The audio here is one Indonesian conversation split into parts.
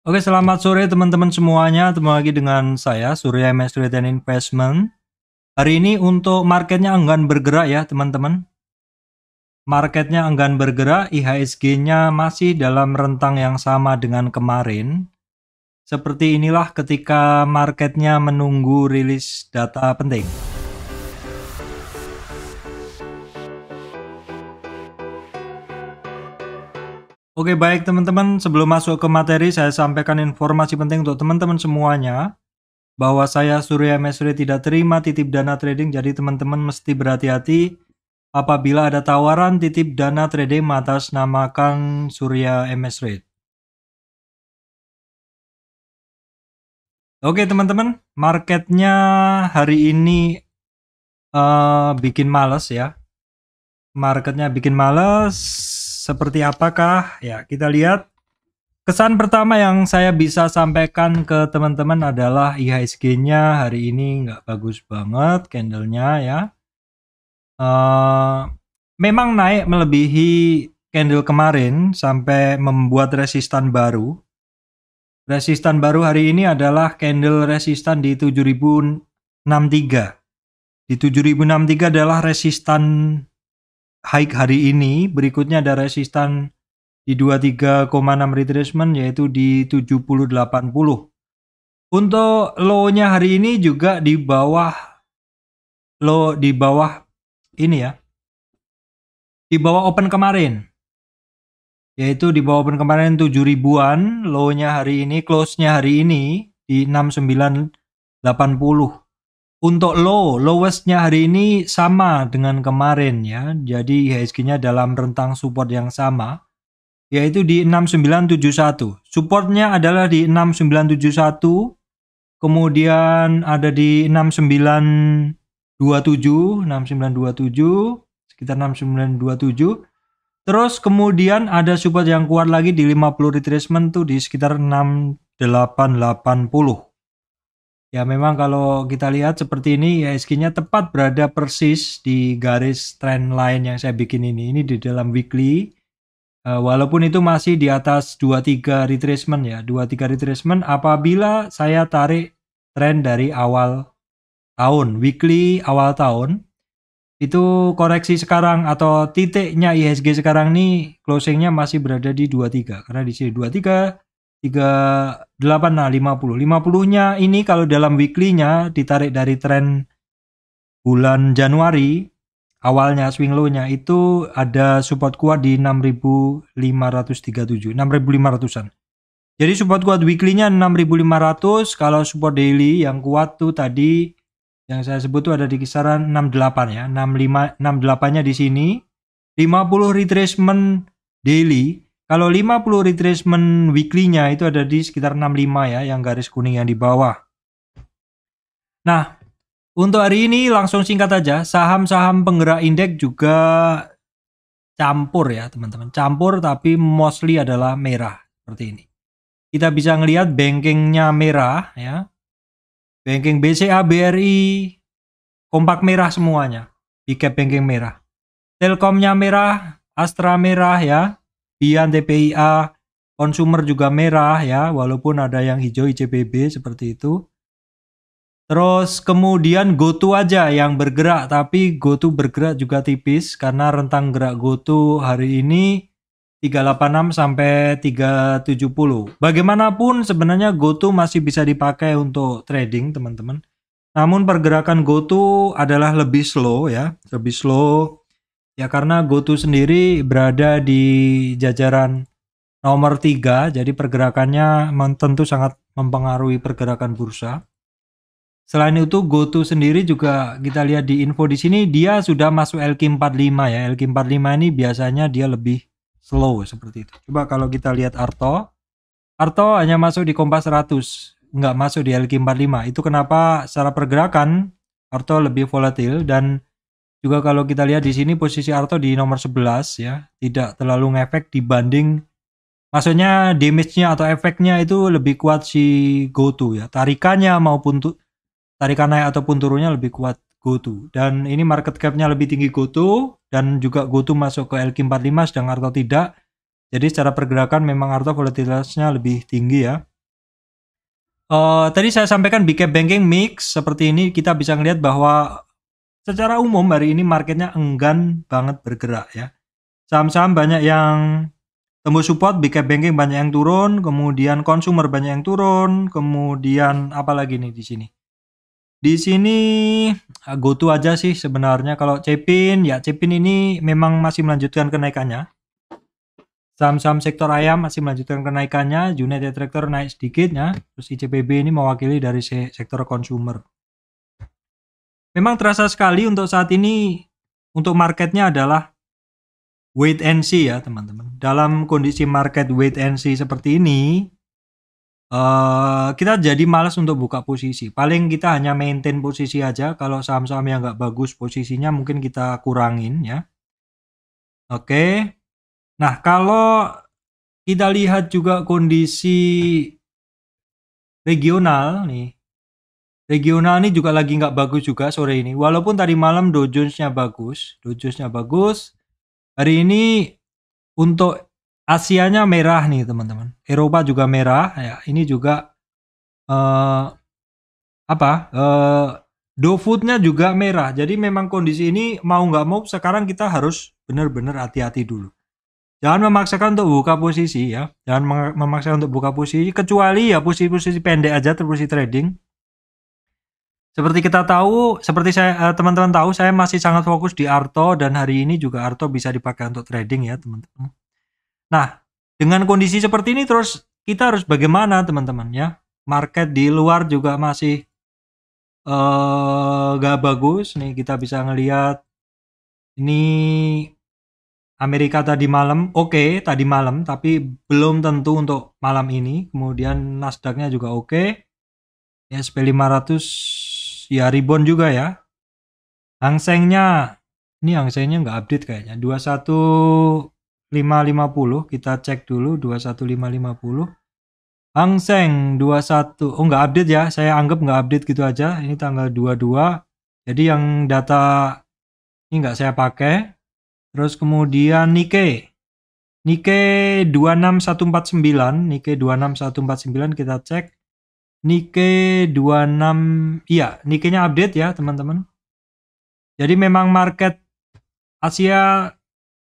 Oke, selamat sore teman-teman semuanya. Ketemu lagi dengan saya, Surya MS Trade and Investment. Hari ini untuk marketnya enggan bergerak ya teman-teman. Marketnya enggan bergerak, IHSG-nya masih dalam rentang yang sama dengan kemarin. Seperti inilah ketika marketnya menunggu rilis data penting. Oke, baik teman-teman, sebelum masuk ke materi saya sampaikan informasi penting untuk teman-teman semuanya bahwa saya Surya MS Trade tidak terima titip dana trading, jadi teman-teman mesti berhati-hati apabila ada tawaran titip dana trading mengatasnamakan Surya MS Trade. Oke teman-teman, marketnya hari ini bikin males ya. Marketnya bikin males, seperti apakah? Ya, kita lihat. Kesan pertama yang saya bisa sampaikan ke teman-teman adalah IHSG-nya hari ini nggak bagus banget candlenya ya. Memang naik melebihi candle kemarin sampai membuat resistan baru. Resistan baru hari ini adalah candle resistan di 7063. Di 7063 adalah resistan high hari ini. Berikutnya ada resistan di 23,6 retracement yaitu di 7080. Untuk low-nya hari ini juga di bawah ini ya. Di bawah open kemarin. Yaitu di bawah open kemarin 7 ribuan, low-nya hari ini, close-nya hari ini di 6980. Untuk lowest-nya hari ini sama dengan kemarin ya. Jadi IHSG-nya dalam rentang support yang sama, yaitu di 6971. Supportnya adalah di 6971, kemudian ada di 6927, sekitar 6927. Terus kemudian ada support yang kuat lagi di 50 retracement tuh di sekitar 6880. Ya memang kalau kita lihat seperti ini IHSG-nya tepat berada persis di garis trend line yang saya bikin ini. Ini di dalam weekly. Walaupun itu masih di atas 23 retracement ya. 23 retracement apabila saya tarik trend dari awal tahun, weekly awal tahun. Itu koreksi sekarang atau titiknya IHSG sekarang nih closingnya masih berada di 23 karena di sini 23 38 nah 50 nya ini kalau dalam weekly-nya ditarik dari tren bulan Januari awalnya swing low-nya itu ada support kuat di 6537 6500-an. Jadi support kuat weekly-nya 6500, kalau support daily yang kuat tuh tadi yang saya sebut tuh ada di kisaran 68 ya. 68-nya di sini. 50 retracement daily. Kalau 50 retracement weekly-nya itu ada di sekitar 65 ya, yang garis kuning yang di bawah. Nah, untuk hari ini langsung singkat aja, saham-saham penggerak indeks juga campur ya, teman-teman. Campur tapi mostly adalah merah seperti ini. Kita bisa ngelihat bankingnya merah ya. Banking BCA, BRI, kompak merah semuanya. Big cap banking merah. Telkomnya merah, Astra merah ya. Bian, TPIA, consumer juga merah ya. Walaupun ada yang hijau ICBB seperti itu. Terus kemudian GoTo aja yang bergerak. Tapi GoTo bergerak juga tipis. Karena rentang gerak GoTo hari ini 386 sampai 370. Bagaimanapun sebenarnya GoTo masih bisa dipakai untuk trading teman-teman. Namun pergerakan GoTo adalah lebih slow ya, lebih slow. Ya karena GoTo sendiri berada di jajaran nomor 3, jadi pergerakannya tentu sangat mempengaruhi pergerakan bursa. Selain itu GoTo sendiri juga kita lihat di info di sini dia sudah masuk LQ45 ya. LQ45 ini biasanya dia lebih slow seperti itu. Coba kalau kita lihat Arto hanya masuk di Kompas 100, nggak masuk di LQ45. Itu kenapa secara pergerakan Arto lebih volatil, dan juga kalau kita lihat di sini posisi Arto di nomor 11 ya, tidak terlalu ngefek dibanding, maksudnya damage-nya atau efeknya itu lebih kuat si GoTo ya. Tarikannya maupun tarikan naik ataupun turunnya lebih kuat GoTo, dan ini market cap-nya lebih tinggi GoTo, dan juga GoTo masuk ke LQ45 sedang Arto tidak. Jadi secara pergerakan memang Arto volatilitasnya lebih tinggi ya. Tadi saya sampaikan big cap banking mix seperti ini, kita bisa ngelihat bahwa secara umum hari ini marketnya enggan banget bergerak ya. Saham-saham banyak yang tembus support, big cap banking banyak yang turun, kemudian consumer banyak yang turun, kemudian apa lagi nih di sini? Di sini GoTo aja sih sebenarnya. Kalau Cepin, ya Cepin ini memang masih melanjutkan kenaikannya. Saham-saham sektor ayam masih melanjutkan kenaikannya. United Tractor naik sedikit ya. Terus ICPB ini mewakili dari sektor consumer. Memang terasa sekali untuk saat ini untuk marketnya adalah wait and see ya teman-teman. Dalam kondisi market wait and see seperti ini, kita jadi malas untuk buka posisi. Paling kita hanya maintain posisi aja. Kalau saham-saham yang nggak bagus posisinya mungkin kita kurangin ya. Oke. Nah, kalau kita lihat juga kondisi regional nih. Regional ini juga lagi nggak bagus juga sore ini. Walaupun tadi malam Dow Jones-nya bagus. Hari ini untuk Asianya merah nih teman-teman. Eropa juga merah ya. Ini juga GoFood-nya juga merah. Jadi memang kondisi ini mau nggak mau sekarang kita harus benar-benar hati-hati dulu. Jangan memaksakan untuk buka posisi ya. Jangan memaksakan untuk buka posisi kecuali ya posisi-posisi pendek aja posisi trading. Seperti kita tahu, seperti saya teman-teman tahu saya masih sangat fokus di Arto dan hari ini juga Arto bisa dipakai untuk trading ya teman-teman. Nah, dengan kondisi seperti ini terus kita harus bagaimana teman-teman ya? Market di luar juga masih gak bagus. Nih kita bisa ngelihat ini Amerika tadi malam, oke, tadi malam, tapi belum tentu untuk malam ini. Kemudian Nasdaq-nya juga oke. SP 500 ya rebound juga ya. Hang Seng-nya, ini Hang Seng-nya nggak update kayaknya. 21550, kita cek dulu 21550. Hang Seng 21, oh nggak update ya, saya anggap nggak update gitu aja. Ini tanggal 22, jadi yang data ini nggak saya pakai. Terus kemudian Nikkei 26149, Nikkei 26149 kita cek. Nikkei 26, iya Nikkei-nya update ya teman-teman. Jadi memang market Asia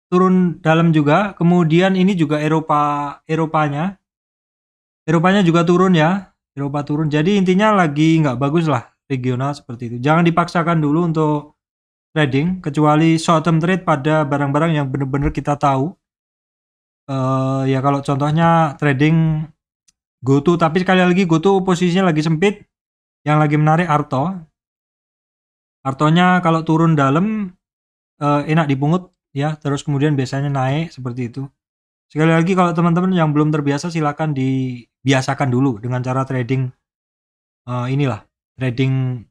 turun dalam juga. Kemudian ini juga Eropanya juga turun ya. Eropa turun. Jadi intinya lagi nggak bagus lah regional seperti itu. Jangan dipaksakan dulu untuk trading, kecuali short term trade pada barang-barang yang benar-benar kita tahu. Ya kalau contohnya trading GoTo, tapi sekali lagi GoTo posisinya lagi sempit. Yang lagi menarik Arto. Artonya kalau turun dalam enak dipungut ya, terus kemudian biasanya naik seperti itu. Sekali lagi kalau teman-teman yang belum terbiasa silakan dibiasakan dulu dengan cara trading trading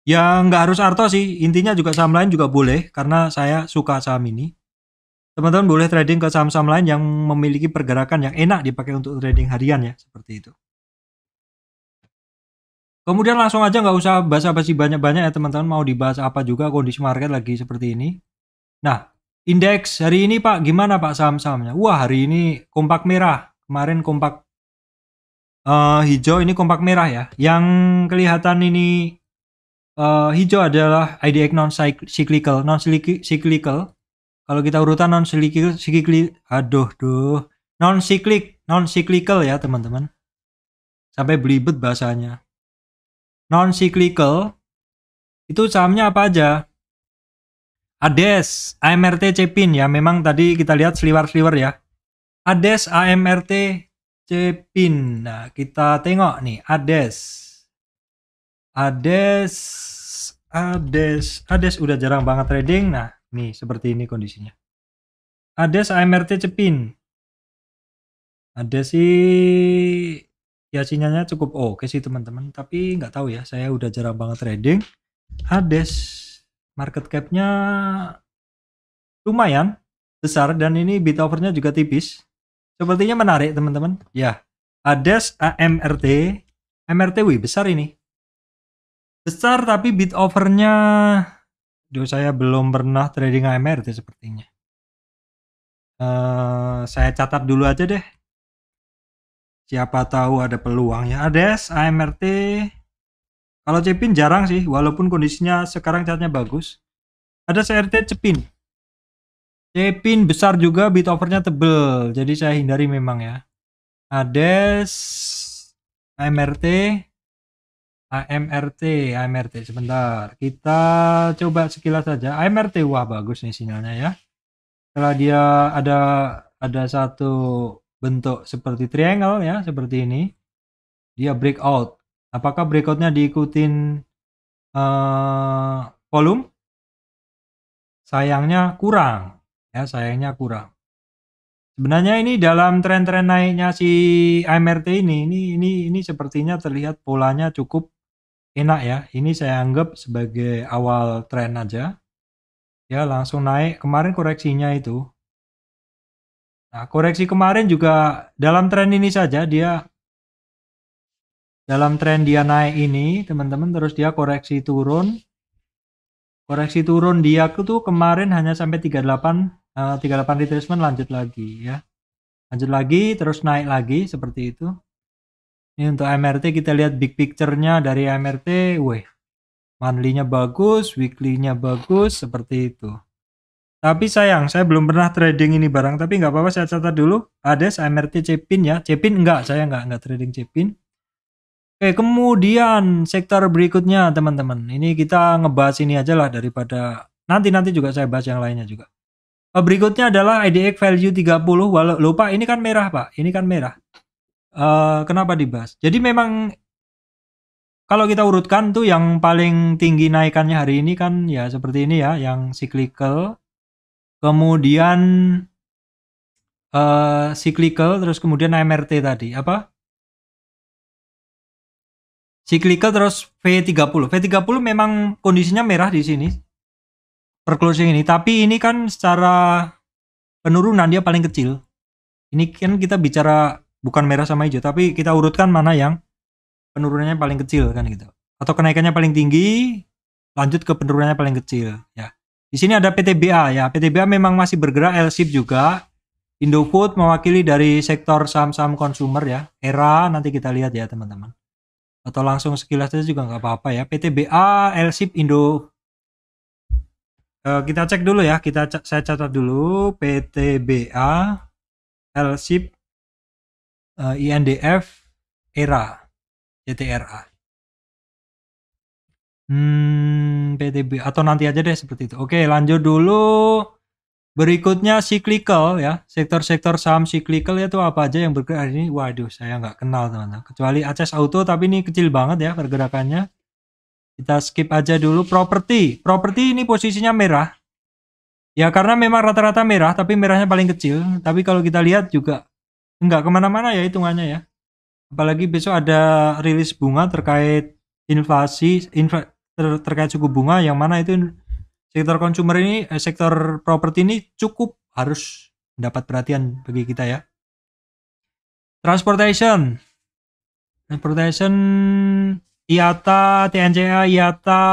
ya nggak harus Arto sih, intinya juga saham lain juga boleh karena saya suka saham ini. Teman-teman boleh trading ke saham-saham lain yang memiliki pergerakan yang enak dipakai untuk trading harian ya, seperti itu. Kemudian langsung aja nggak usah basa-basi banyak-banyak ya teman-teman, mau dibahas apa juga kondisi market lagi seperti ini. Nah, indeks hari ini Pak, gimana Pak saham-sahamnya? Wah hari ini kompak merah, kemarin kompak hijau, ini kompak merah ya. Yang kelihatan ini hijau adalah IDX non-cyclical. Kalau kita urutan non-cyclical ya teman-teman. Sampai belibet bahasanya. Non-cyclical itu sahamnya apa aja? ADES, AMRT, Cepin ya. Memang tadi kita lihat sliver-sliver ya. ADES, AMRT, Cepin. Nah, kita tengok nih ADES udah jarang banget trading. Nah, nih seperti ini kondisinya. ADES, AMRT, Cepin. ADES sih ya sinyalnya cukup oke sih teman-teman, tapi nggak tahu ya, saya udah jarang banget trading. ADES market cap-nya lumayan besar dan ini bid offer-nya juga tipis. Sepertinya menarik teman-teman. Ya, ADES, AMRT, wih besar ini. Besar tapi bid offer-nya, saya belum pernah trading AMRT sepertinya. Saya catat dulu aja deh. Siapa tahu ada peluang ya. ADES, AMRT. Kalau Cepin jarang sih, walaupun kondisinya sekarang catnya bagus. Ada CRT Cepin. Cepin besar juga, bid overnya tebel. Jadi saya hindari memang ya. ADES, AMRT, AMRT sebentar. Kita coba sekilas saja. AMRT, wah bagus nih sinyalnya ya. Setelah dia ada satu bentuk seperti triangle ya, seperti ini. Dia breakout. Apakah breakoutnya diikutin volume? Sayangnya kurang. Ya, sayangnya kurang. Sebenarnya ini dalam tren-tren naiknya si AMRT ini sepertinya terlihat polanya cukup enak ya. Ini saya anggap sebagai awal tren aja. Ya, langsung naik. Kemarin koreksinya itu. Nah, koreksi kemarin juga dalam tren ini saja dia dalam tren dia naik ini, teman-teman, terus dia koreksi turun. Koreksi turun dia tuh kemarin hanya sampai 38 retracement, lanjut lagi ya. Lanjut lagi terus naik lagi seperti itu. Ini untuk MRT kita lihat big picture-nya dari MRT, monthly-nya bagus, weekly-nya bagus seperti itu. Tapi sayang, saya belum pernah trading ini barang, tapi nggak apa-apa saya catat dulu. Ada MRT Cepin ya. Cepin enggak, saya enggak trading Cepin. Oke, kemudian sektor berikutnya teman-teman. Ini kita ngebahas ini aja lah daripada nanti juga saya bahas yang lainnya juga. Berikutnya adalah IDX value 30. Lupa ini kan merah Pak. Ini kan merah. Kenapa dibahas? Jadi memang kalau kita urutkan tuh yang paling tinggi naikannya hari ini kan ya seperti ini ya, yang cyclical. Kemudian cyclical terus kemudian MRT tadi apa? Cyclical terus V30. V30 memang kondisinya merah di sini. Per closing ini, tapi ini kan secara penurunan dia paling kecil. Ini kan kita bicara bukan merah sama hijau, tapi kita urutkan mana yang penurunannya paling kecil kan gitu. Atau kenaikannya paling tinggi, lanjut ke penurunannya paling kecil ya. Di sini ada PTBA ya. PTBA memang masih bergerak L-shape juga. Indofood mewakili dari sektor saham-saham konsumer ya. ERA nanti kita lihat ya teman-teman. Atau langsung sekilas saja juga nggak apa-apa ya. PTBA, L-shape, Indo. Kita cek dulu ya, saya catat dulu PTBA, L-shape, INDF, ERA, CTRA. PTB atau nanti aja deh seperti itu. Oke, lanjut dulu. Berikutnya cyclical ya, sektor-sektor saham cyclical itu apa aja yang bergerak hari ini? Waduh, saya nggak kenal teman-teman. Kecuali Access Auto, tapi ini kecil banget ya pergerakannya. Kita skip aja dulu. Properti ini posisinya merah. Ya karena memang rata-rata merah, tapi merahnya paling kecil. Tapi kalau kita lihat juga nggak kemana-mana ya hitungannya ya. Apalagi besok ada rilis bunga terkait inflasi, terkait suku bunga, yang mana itu sektor konsumer ini, sektor properti ini cukup harus mendapat perhatian bagi kita ya. Transportation, IATA, TNCA, IATA.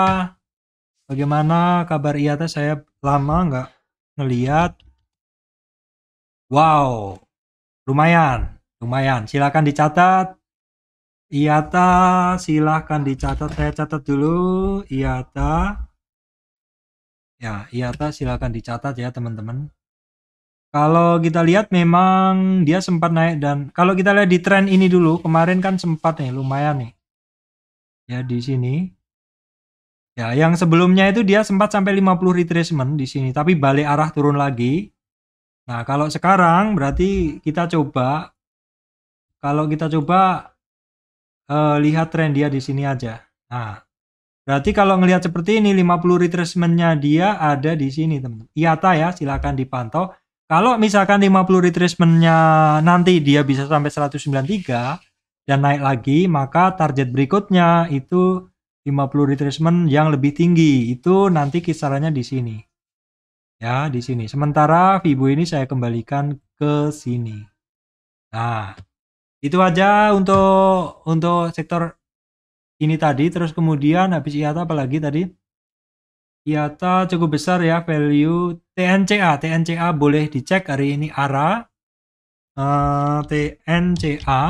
Bagaimana kabar IATA? Saya lama nggak ngeliat. Wow, lumayan. Silakan dicatat. IATA, silakan dicatat. Saya catat dulu. IATA. Ya, IATA silakan dicatat ya teman-teman. Kalau kita lihat memang dia sempat naik, dan kalau kita lihat di tren ini dulu, kemarin kan sempat nih lumayan nih. Ya di sini. Ya, yang sebelumnya itu dia sempat sampai 50 retracement di sini, tapi balik arah turun lagi. Nah, kalau sekarang berarti kita coba lihat tren dia di sini aja. Nah, berarti kalau ngelihat seperti ini 50 retracement-nya dia ada di sini, teman-teman. IATA ya, silakan dipantau. Kalau misalkan 50 retracement-nya nanti dia bisa sampai 193 dan naik lagi, maka target berikutnya itu 50 retracement yang lebih tinggi, itu nanti kisarannya di sini. Ya, di sini. Sementara Vibo ini saya kembalikan ke sini. Nah, itu aja untuk sektor ini tadi. Terus kemudian habis IATA apalagi tadi? IATA cukup besar ya value. TNCA boleh dicek hari ini ARA. TNCA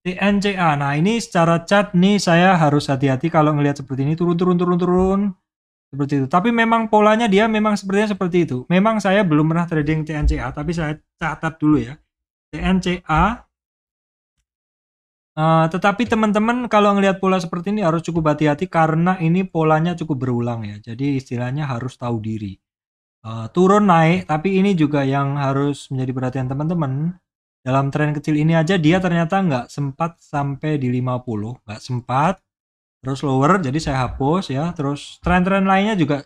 TNCA. Nah, ini secara chart nih saya harus hati-hati kalau ngelihat seperti ini turun seperti itu. Tapi memang polanya dia memang sepertinya seperti itu. Memang saya belum pernah trading TNCA, tapi saya catat dulu ya. TNCA. Tetapi teman-teman kalau ngelihat pola seperti ini harus cukup hati-hati karena ini polanya cukup berulang ya. Jadi istilahnya harus tahu diri. Turun naik, tapi ini juga yang harus menjadi perhatian teman-teman. Dalam tren kecil ini aja dia ternyata nggak sempat sampai di 50, nggak sempat. Terus lower, jadi saya hapus ya. Terus tren-tren lainnya juga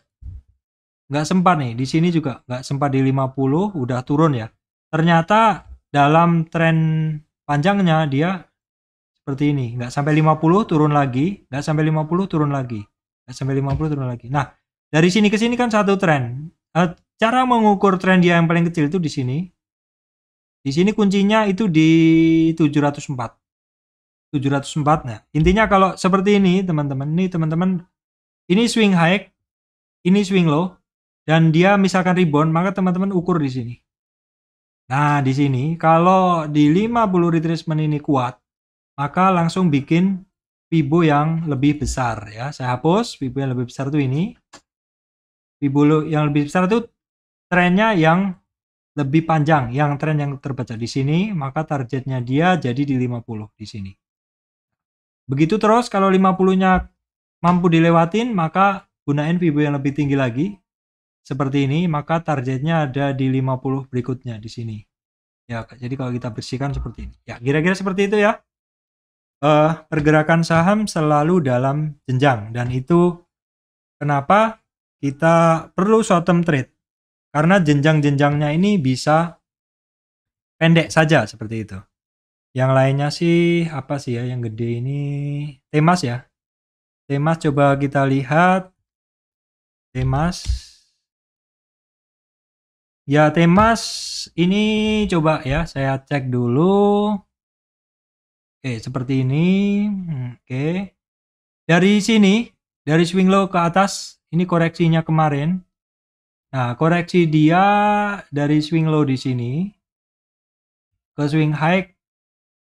nggak sempat nih. Di sini juga nggak sempat di 50, udah turun ya. Ternyata dalam tren panjangnya dia seperti ini. Nggak sampai 50 turun lagi, nggak sampai 50 turun lagi. Nggak sampai 50 turun lagi. Nah, dari sini ke sini kan satu tren. Cara mengukur tren dia yang paling kecil itu di sini. Di sini kuncinya itu di 704. 704. Nah, intinya kalau seperti ini teman-teman, ini swing high, ini swing low, dan dia misalkan rebound, maka teman-teman ukur di sini. Nah, di sini kalau di 50 retracement ini kuat, maka langsung bikin Fibo yang lebih besar ya. Saya hapus Fibo yang lebih besar itu ini. Fibo yang lebih besar itu trennya yang lebih panjang, yang tren yang terbaca di sini, maka targetnya dia jadi di 50 di sini. Begitu terus kalau 50-nya mampu dilewatin, maka gunain Fibo yang lebih tinggi lagi. Seperti ini, maka targetnya ada di 50 berikutnya di sini. Ya, jadi kalau kita bersihkan seperti ini. Ya, kira-kira seperti itu ya. Pergerakan saham selalu dalam jenjang, dan itu kenapa kita perlu short term trade. Karena jenjang-jenjangnya ini bisa pendek saja seperti itu. Yang lainnya sih apa sih ya yang gede ini? Temas ya. Temas coba kita lihat. Temas. Ya, Temas ini coba ya saya cek dulu. Oke, seperti ini. Oke. Dari sini, dari swing low ke atas, ini koreksinya kemarin. Nah, koreksi dia dari swing low di sini ke swing high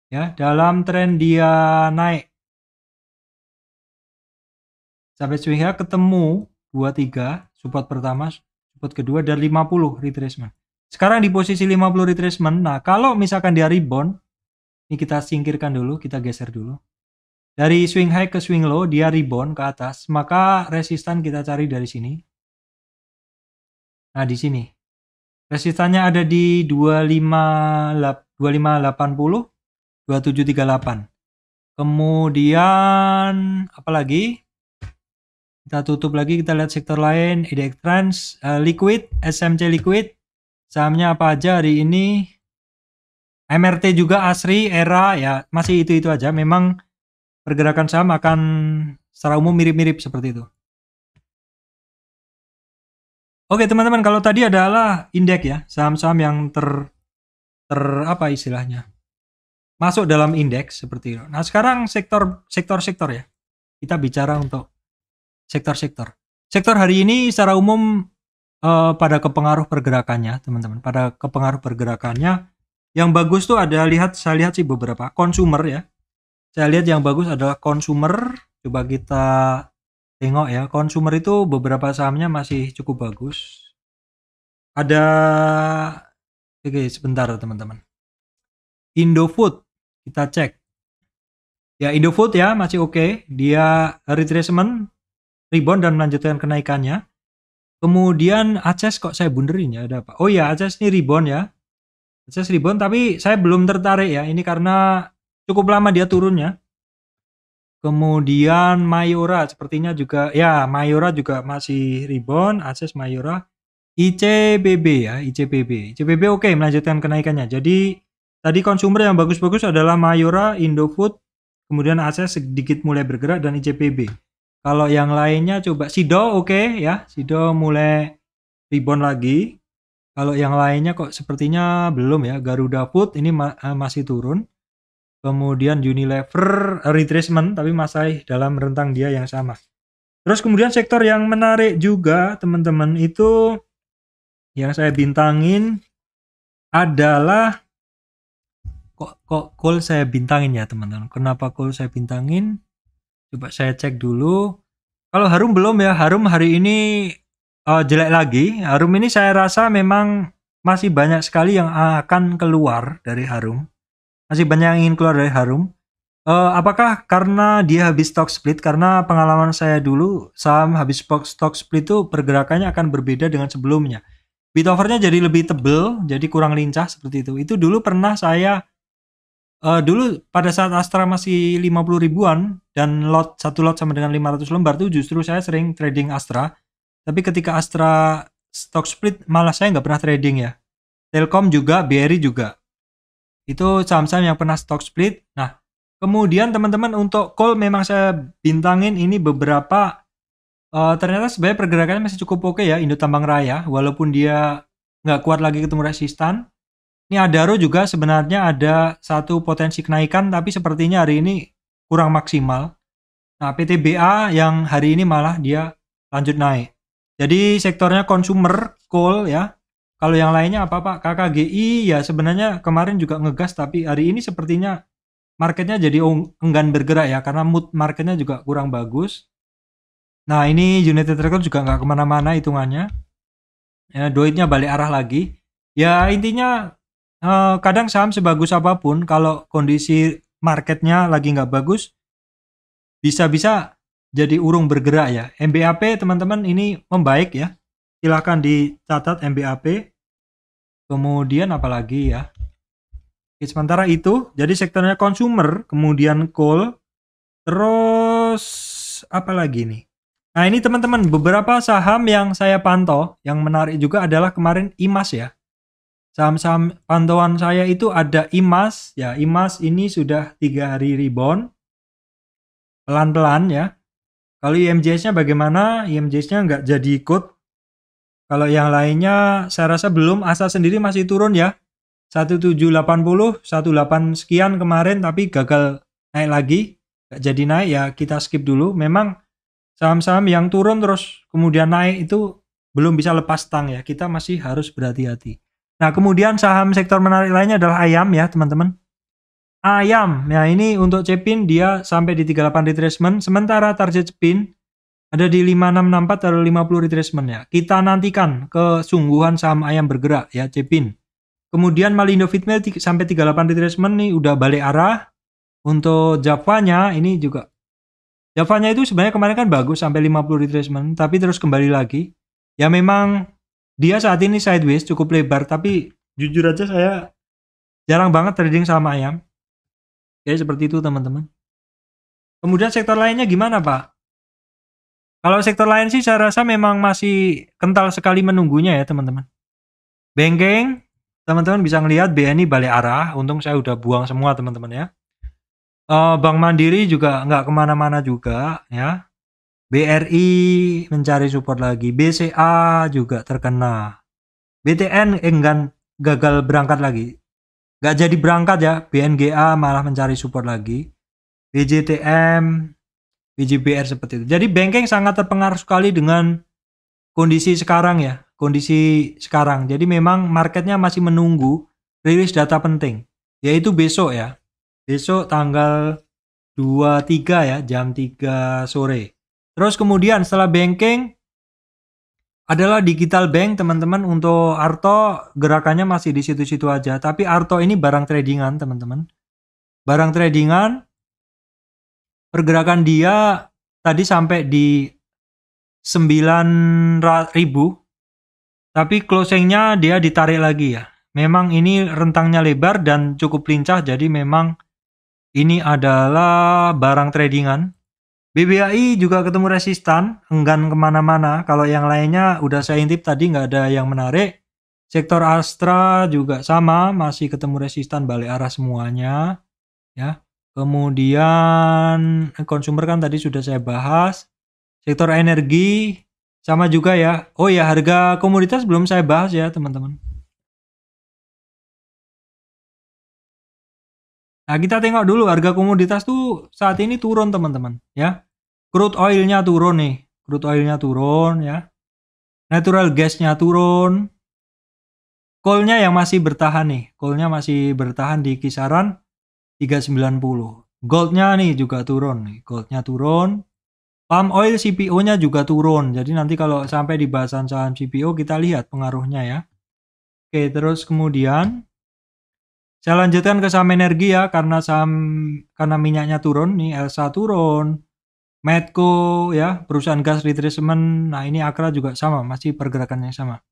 ya, dalam tren dia naik sampai swing high ketemu 23 support pertama, support kedua, dan 50 retracement. Sekarang di posisi 50 retracement. Nah, kalau misalkan dia rebound, ini kita singkirkan dulu, kita geser dulu. Dari swing high ke swing low dia rebound ke atas, maka resistan kita cari dari sini. Nah, di sini resistannya ada di 2580, 2738. Kemudian apa lagi? Kita tutup lagi, kita lihat sektor lain, IDX Trans, Liquid, SMC Liquid. Sahamnya apa aja hari ini? MRT juga, Asri, Era, ya masih itu-itu aja. Memang pergerakan saham akan secara umum mirip-mirip seperti itu. Oke teman-teman, kalau tadi adalah indeks ya, saham-saham yang apa istilahnya, masuk dalam indeks seperti itu. Nah sekarang sektor ya, kita bicara untuk sektor. Sektor hari ini secara umum pada kepengaruh pergerakannya teman-teman, pada kepengaruh pergerakannya yang bagus tuh ada, saya lihat sih beberapa consumer ya. Saya lihat yang bagus adalah consumer. Coba kita tengok ya, consumer itu beberapa sahamnya masih cukup bagus. Ada, oke sebentar teman-teman. Indofood, kita cek. Ya Indofood ya masih oke. Dia retracement, rebound dan melanjutkan kenaikannya. Kemudian Aces kok saya bunderin ya, ada apa? Oh ya Aces ini rebound ya. Aces rebound tapi saya belum tertarik ya. Ini karena cukup lama dia turunnya. Kemudian Mayora sepertinya juga, ya Mayora juga masih rebound, Aces, Mayora. ICBB ya, ICBB oke melanjutkan kenaikannya. Jadi tadi consumer yang bagus-bagus adalah Mayora, Indofood, kemudian Aces sedikit mulai bergerak, dan ICBB. Kalau yang lainnya coba Sido oke ya, Sido mulai rebound lagi. Kalau yang lainnya kok sepertinya belum ya. Garuda Food ini masih turun. Kemudian Unilever retracement tapi masih dalam rentang dia yang sama. Terus kemudian sektor yang menarik juga teman-teman itu yang saya bintangin adalah kok call saya bintangin ya teman-teman. Kenapa call saya bintangin? Coba saya cek dulu. Kalau Harum belum ya. Harum hari ini jelek lagi. Harum ini saya rasa memang masih banyak sekali yang akan keluar dari Harum. Masih banyak yang ingin keluar dari Harum. Apakah karena dia habis stock split? Karena pengalaman saya dulu, saham habis stock split itu pergerakannya akan berbeda dengan sebelumnya. Bid overnya jadi lebih tebel, jadi kurang lincah seperti itu. Itu dulu pernah saya, dulu pada saat Astra masih 50 ribuan, dan satu lot sama dengan 500 lembar tuh justru saya sering trading Astra. Tapi ketika Astra stock split, malah saya nggak pernah trading ya. Telkom juga, BRI juga. Itu saham-saham yang pernah stock split. Nah, kemudian teman-teman untuk call memang saya bintangin ini beberapa, ternyata sebenarnya pergerakannya masih cukup oke ya, Indo Tambang Raya, walaupun dia nggak kuat lagi ketemu resistan. Ini Adaro juga sebenarnya ada satu potensi kenaikan, tapi sepertinya hari ini kurang maksimal. Nah, PTBA yang hari ini malah dia lanjut naik. Jadi sektornya consumer, coal ya. Kalau yang lainnya apa Pak? KKGI ya sebenarnya kemarin juga ngegas, tapi hari ini sepertinya marketnya jadi enggan bergerak ya, karena mood marketnya juga kurang bagus. Nah ini United Record juga nggak kemana-mana hitungannya. Ya, duitnya balik arah lagi. Ya intinya kadang saham sebagus apapun, kalau kondisi marketnya lagi nggak bagus, bisa-bisa jadi urung bergerak ya. MBAP teman-teman ini membaik ya. Silahkan dicatat MBAP. Kemudian apalagi ya. Oke, sementara itu, jadi sektornya consumer, kemudian coal, terus apa lagi nih? Nah ini teman-teman, beberapa saham yang saya pantau, yang menarik juga adalah kemarin IMAS ya. Saham-saham pantauan saya itu ada IMAS, ya IMAS ini sudah 3 hari rebound, pelan-pelan ya. Kalau IMJS-nya bagaimana? IMJS-nya nggak jadi ikut. Kalau yang lainnya saya rasa belum. Asa sendiri masih turun ya. 1780, 18 sekian kemarin tapi gagal naik lagi. Nggak jadi naik ya, kita skip dulu. Memang saham-saham yang turun terus kemudian naik itu belum bisa lepas tang ya. Kita masih harus berhati-hati. Nah kemudian saham sektor menarik lainnya adalah ayam ya teman-teman. Ayam, ya ini untuk Cepin dia sampai di 38 retracement. Sementara target Cepin ada di 5664 atau 50 retracement ya. Kita nantikan kesungguhan saham ayam bergerak ya Cepin. Kemudian Malindo Feedmill sampai 38 retracement nih udah balik arah. Untuk Javanya ini juga. Javanya itu sebenarnya kemarin kan bagus sampai 50 retracement tapi terus kembali lagi. Ya memang dia saat ini sideways cukup lebar tapi jujur aja saya jarang banget trading saham ayam. Ya seperti itu teman-teman. Kemudian sektor lainnya gimana Pak? Kalau sektor lain sih saya rasa memang masih kental sekali menunggunya ya teman-teman. Banking, teman-teman bisa ngelihat BNI balik arah. Untung saya udah buang semua teman-teman ya. Bank Mandiri juga nggak kemana-mana juga ya. BRI mencari support lagi. BCA juga terkena. BTN enggan gagal berangkat lagi. Nggak jadi berangkat ya. BNGA malah mencari support lagi. BJTM, BJBR seperti itu. Jadi banking sangat terpengaruh sekali dengan kondisi sekarang ya. Kondisi sekarang. Jadi memang marketnya masih menunggu rilis data penting. Yaitu besok ya. Besok tanggal 23 ya, jam 3 sore. Terus kemudian setelah banking adalah digital bank teman-teman. Untuk Arto gerakannya masih di situ-situ aja. Tapi Arto ini barang tradingan teman-teman. Barang tradingan. Pergerakan dia tadi sampai di 9.000, tapi closingnya dia ditarik lagi ya. Memang ini rentangnya lebar dan cukup lincah, jadi memang ini adalah barang tradingan. BBAI juga ketemu resistan, enggan kemana-mana. Kalau yang lainnya udah saya intip tadi nggak ada yang menarik. Sektor Astra juga sama, masih ketemu resistan balik arah semuanya ya. Kemudian konsumer kan tadi sudah saya bahas. Sektor energi sama juga ya. Oh ya, harga komoditas belum saya bahas ya teman-teman. Nah kita tengok dulu harga komoditas tuh saat ini turun teman-teman ya. Crude oilnya turun nih. Crude oilnya turun ya. Natural gasnya turun. call-nya yang masih bertahan nih. Call-nya masih bertahan di kisaran 390. Gold-nya nih juga turun nih. Gold-nya turun. Palm oil CPO-nya juga turun. Jadi nanti kalau sampai di bahasan saham CPO kita lihat pengaruhnya ya. Oke, terus kemudian saya lanjutkan ke saham energi ya, karena minyaknya turun nih, Elsa turun, Medco ya, perusahaan gas retracement. Nah, ini Akra juga sama, masih pergerakannya sama.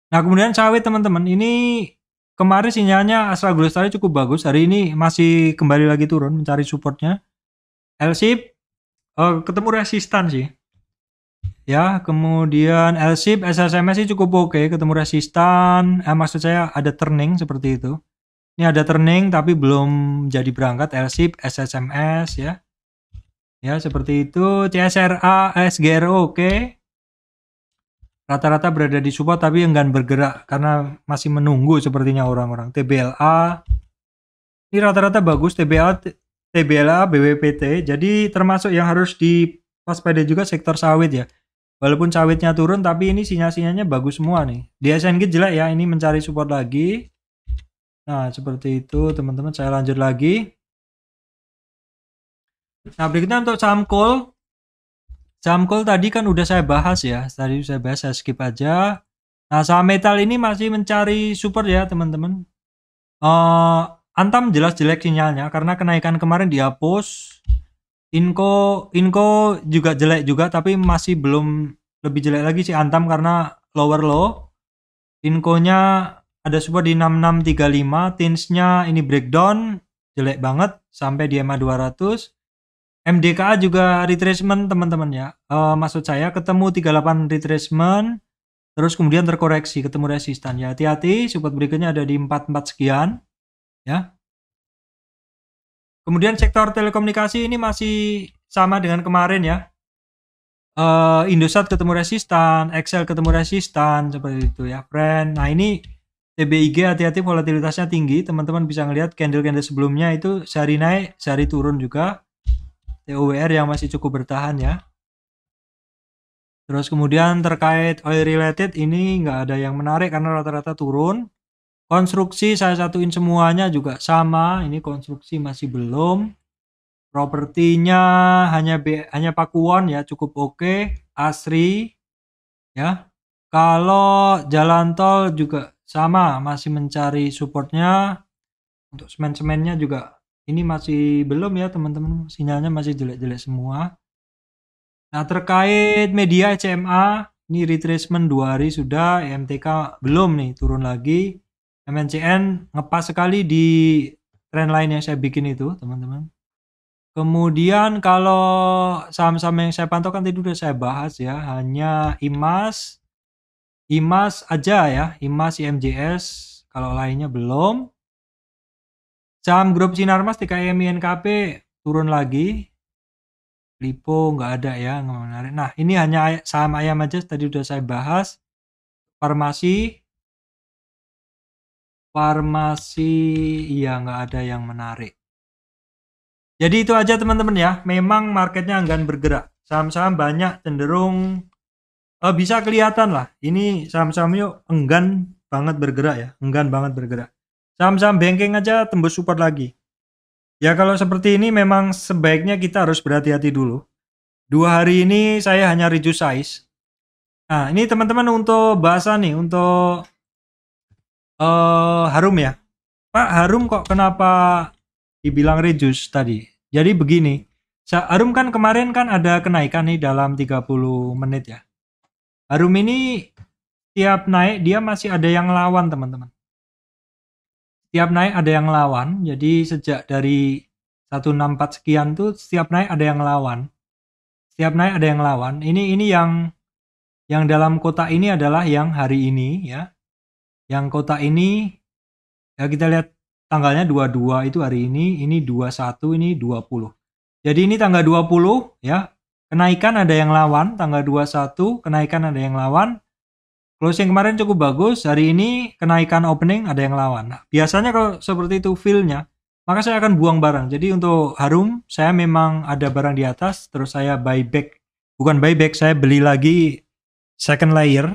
Nah, kemudian sawit teman-teman, ini kemarin sinyalnya Astra Glostari cukup bagus. Hari ini masih kembali lagi turun, mencari supportnya. LSIP ketemu resistan sih. Ya, kemudian LSIP, SSMS sih cukup oke, ketemu resistan. Maksud saya ada turning seperti itu. Ini ada turning tapi belum jadi berangkat. LSIP, SSMS ya. Ya, seperti itu. CSRA, SGRO oke. Rata-rata berada di support tapi enggan bergerak karena masih menunggu sepertinya orang-orang. TBLA ini rata-rata bagus, TBLA, BWPT. Jadi termasuk yang harus diwaspadai juga sektor sawit ya. Walaupun sawitnya turun tapi ini sinyal-sinyalnya bagus semua nih. Di SNG jelek ya, ini mencari support lagi. Nah, seperti itu teman-teman, saya lanjut lagi. Nah, berikutnya untuk saham coal. Saham coal tadi kan udah saya bahas ya. Tadi saya bahas, saya skip aja. Nah, saham metal ini masih mencari support ya, teman-teman. Antam jelas jelek sinyalnya karena kenaikan kemarin dihapus. Inco juga jelek juga, tapi masih belum, lebih jelek lagi sih Antam karena lower low. Inco-nya ada support di 6635, Tins-nya ini breakdown, jelek banget sampai di EMA 200. MDKA juga retracement teman-teman ya. Maksud saya ketemu 38 retracement, terus kemudian terkoreksi, ketemu resistan ya. Hati-hati, support berikutnya ada di 44 sekian ya. Kemudian sektor telekomunikasi ini masih sama dengan kemarin ya. Indosat ketemu resistan, Excel ketemu resistan, seperti itu ya, friend. Nah, ini TBIG hati-hati, volatilitasnya tinggi. Teman-teman bisa ngelihat candle-candle sebelumnya itu sehari naik, sehari turun juga. TOWR yang masih cukup bertahan ya. Terus kemudian terkait oil related ini nggak ada yang menarik karena rata-rata turun. Konstruksi saya satuin semuanya juga sama. Ini konstruksi masih belum. Propertinya hanya Pakuwon ya, cukup oke. Asri ya. Kalau jalan tol juga sama, masih mencari supportnya. Untuk semen-semennya juga ini masih belum ya teman-teman, sinyalnya masih jelek-jelek semua. Nah, terkait media CMA ini retracement 2 hari sudah, MTK belum nih, turun lagi. MNCN ngepas sekali di trend line yang saya bikin itu teman-teman. Kemudian kalau saham-saham yang saya pantau kan tadi udah saya bahas ya, hanya IMAS aja ya, IMAS, IMJS, kalau lainnya belum. Saham grup Sinarmas, TKM, INKP turun lagi. Lipo nggak ada ya, nggak menarik. Nah, ini hanya saham ayam aja, tadi udah saya bahas. Farmasi iya nggak ada yang menarik. Jadi itu aja teman-teman ya, memang marketnya enggan bergerak. Saham-saham banyak cenderung bisa kelihatan lah, ini saham-saham yuk enggan banget bergerak ya, enggan banget bergerak. Saham-saham banking aja tembus support lagi. Ya kalau seperti ini memang sebaiknya kita harus berhati-hati dulu. 2 hari ini saya hanya reduce size. Nah, ini teman-teman untuk bahasan nih, untuk Harum ya. Pak, Harum kok kenapa dibilang reduce tadi? Jadi begini, Harum kan kemarin kan ada kenaikan nih dalam 30 menit ya. Harum ini tiap naik dia masih ada yang lawan teman-teman. Setiap naik ada yang lawan, jadi sejak dari 164 sekian tuh setiap naik ada yang lawan. Setiap naik ada yang lawan. Ini yang dalam kotak ini adalah yang hari ini ya. Yang kotak ini ya kita lihat tanggalnya 22 itu hari ini 21, ini 20. Jadi ini tanggal 20 ya. Kenaikan ada yang lawan, tanggal 21 kenaikan ada yang lawan. Closing kemarin cukup bagus, hari ini kenaikan opening ada yang lawan. Nah, biasanya kalau seperti itu feel-nya, maka saya akan buang barang. Jadi untuk Harum, saya memang ada barang di atas, terus saya buyback. Bukan buyback, saya beli lagi second layer.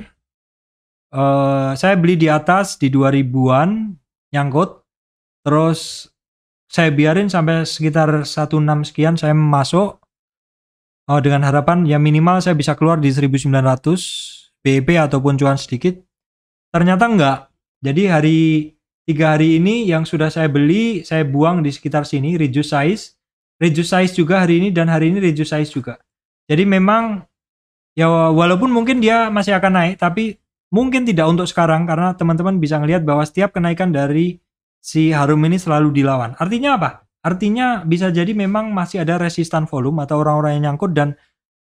Saya beli di atas di 2000-an nyangkut, terus saya biarin sampai sekitar 16 sekian saya masuk, dengan harapan ya minimal saya bisa keluar di 1900 BEP ataupun cuan sedikit. Ternyata enggak. Jadi 3 hari ini yang sudah saya beli saya buang di sekitar sini, reduce size juga hari ini, dan hari ini reduce size juga. Jadi memang ya walaupun mungkin dia masih akan naik, tapi mungkin tidak untuk sekarang karena teman-teman bisa ngelihat bahwa setiap kenaikan dari si Harum ini selalu dilawan. Artinya apa? Artinya bisa jadi memang masih ada resistan volume atau orang-orang yang nyangkut, dan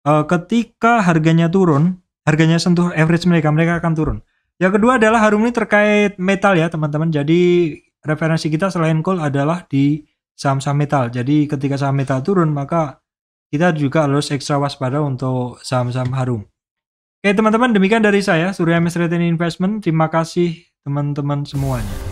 ketika harganya turun, harganya sentuh average mereka akan turun. Yang kedua adalah Harum ini terkait metal ya teman-teman. Jadi referensi kita selain coal adalah di saham-saham metal. Jadi ketika saham metal turun maka kita juga harus ekstra waspada untuk saham-saham Harum. Oke teman-teman, demikian dari saya Surya MS Retail Investment. Terima kasih teman-teman semuanya.